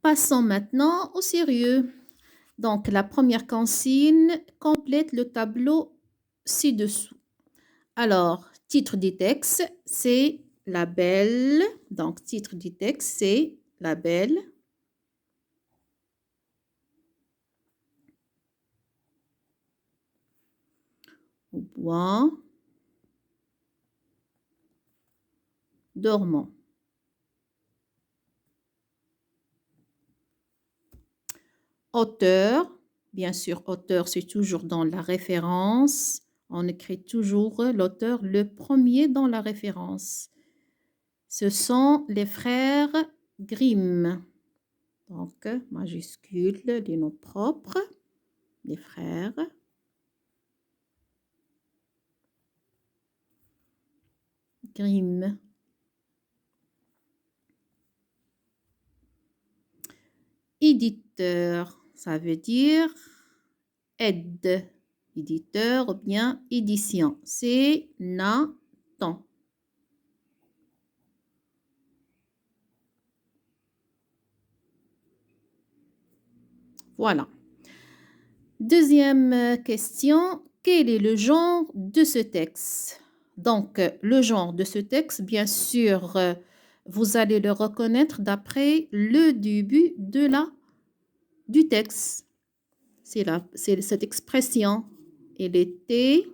Passons maintenant au sérieux. Donc, la première consigne complète le tableau ci-dessous. Alors, titre du texte, c'est la belle. Donc, titre du texte, c'est la belle. Au bois dormant. Auteur, bien sûr, auteur, c'est toujours dans la référence. On écrit toujours l'auteur le premier dans la référence. Ce sont les frères Grimm. Donc, majuscule, les noms propres, les frères. Grimm. Éditeur, ça veut dire aide. Éditeur ou bien édition. C'est Nathan. Voilà. Deuxième question, quel est le genre de ce texte? Donc, le genre de ce texte, bien sûr, vous allez le reconnaître d'après le début du texte. C'est cette expression. Il était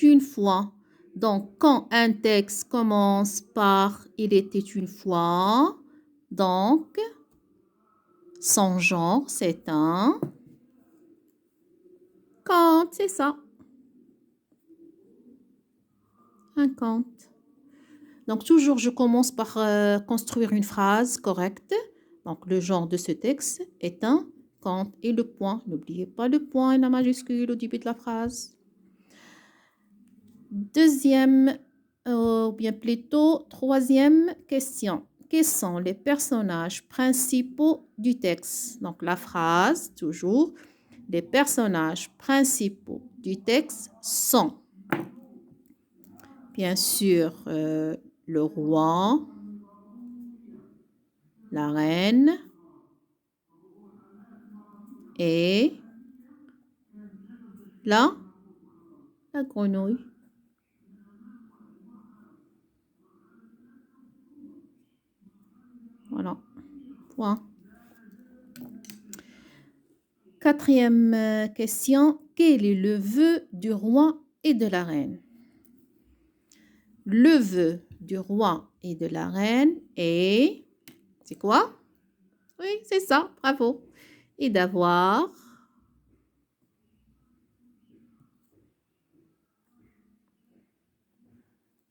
une fois. Donc, quand un texte commence par « il était une fois », donc, son genre, c'est un conte, c'est ça. Un conte. Donc, toujours, je commence par construire une phrase correcte. Donc, le genre de ce texte est un conte. Et le point, n'oubliez pas le point et la majuscule au début de la phrase. Deuxième, ou bien plutôt, troisième question. Quels sont les personnages principaux du texte? Donc, la phrase, toujours, les personnages principaux du texte sont, bien sûr, le roi, la reine et la grenouille. Voilà. Point. Quatrième question. Quel est le vœu du roi et de la reine? Le vœu du roi et de la reine est... C'est quoi? Oui, c'est ça. Bravo. Et d'avoir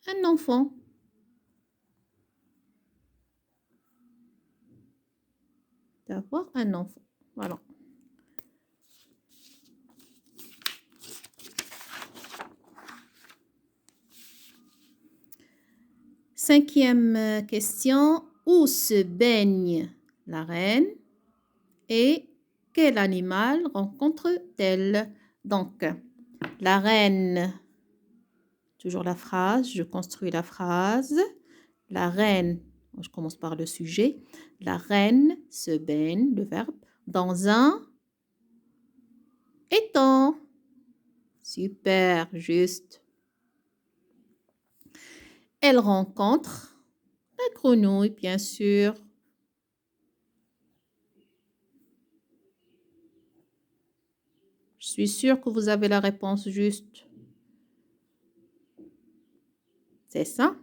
un enfant. D'avoir un enfant. Voilà. Cinquième question. Où se baigne la reine et quel animal rencontre-t-elle? Donc, la reine, toujours la phrase, je construis la phrase. La reine, je commence par le sujet. La reine se baigne, le verbe, dans un étang. Super, juste. Elle rencontre la grenouille, bien sûr. Je suis sûre que vous avez la réponse juste. C'est ça?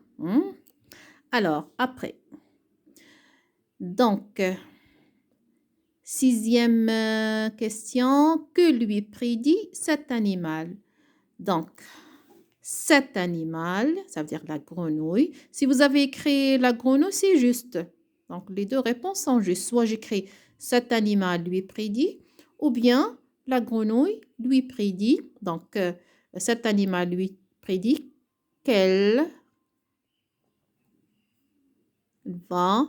Alors, après. Donc, sixième question. Que lui prédit cet animal? Donc, cet animal, ça veut dire la grenouille. Si vous avez écrit la grenouille, c'est juste. Donc, les deux réponses sont justes. Soit j'écris cet animal lui prédit, ou bien la grenouille lui prédit. Donc, cet animal lui prédit qu'elle va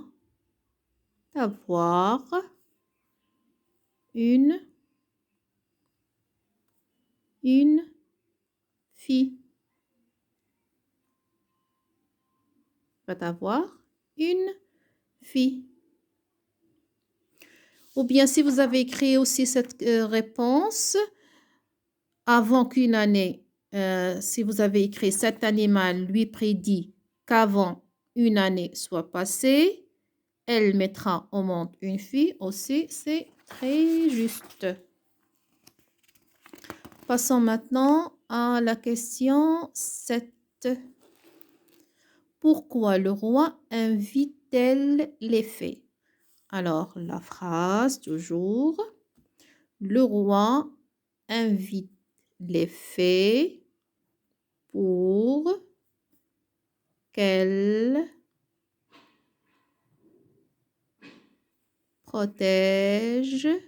avoir une fille. Va avoir une fille. Ou bien si vous avez écrit aussi cette réponse avant qu'une année, si vous avez écrit cet animal lui prédit qu'avant une année soit passée, elle mettra au monde une fille aussi, c'est très juste. Passons maintenant à la question 7. Pourquoi le roi invite-t-elle les fées? Alors, la phrase, toujours. Le roi invite les fées pour qu'elles protègent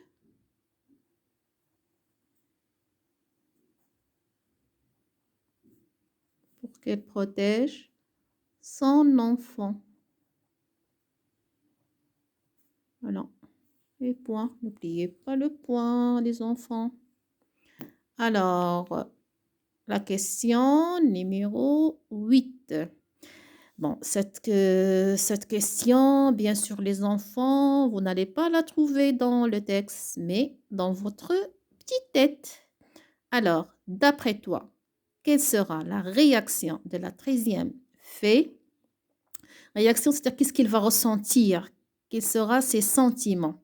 son enfant. Voilà. Et point. N'oubliez pas le point, les enfants. Alors, la question numéro 8. Bon, cette question, bien sûr, les enfants, vous n'allez pas la trouver dans le texte, mais dans votre petite tête. Alors, d'après toi, quelle sera la réaction de la 13e fée? Réaction, c'est-à-dire qu'est-ce qu'il va ressentir? Quels seront ses sentiments?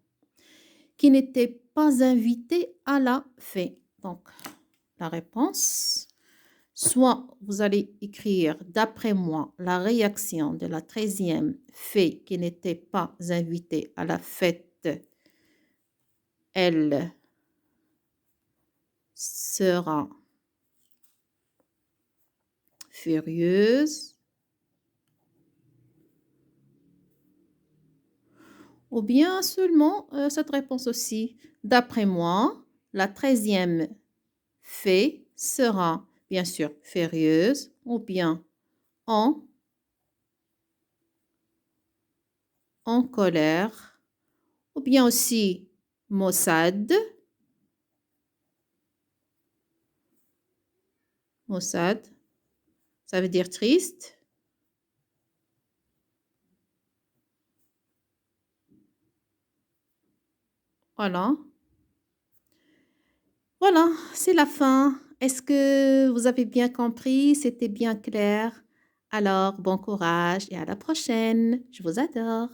Qui n'était pas invité à la fée. Donc, la réponse, soit vous allez écrire d'après moi la réaction de la 13e fée qui n'était pas invitée à la fête. Elle sera furieuse. Ou bien seulement cette réponse aussi. D'après moi, la 13e fée sera bien sûr furieuse ou bien en colère ou bien aussi maussade. Maussade, ça veut dire triste. Voilà. Voilà, c'est la fin. Est-ce que vous avez bien compris? C'était bien clair? Alors, bon courage et à la prochaine. Je vous adore.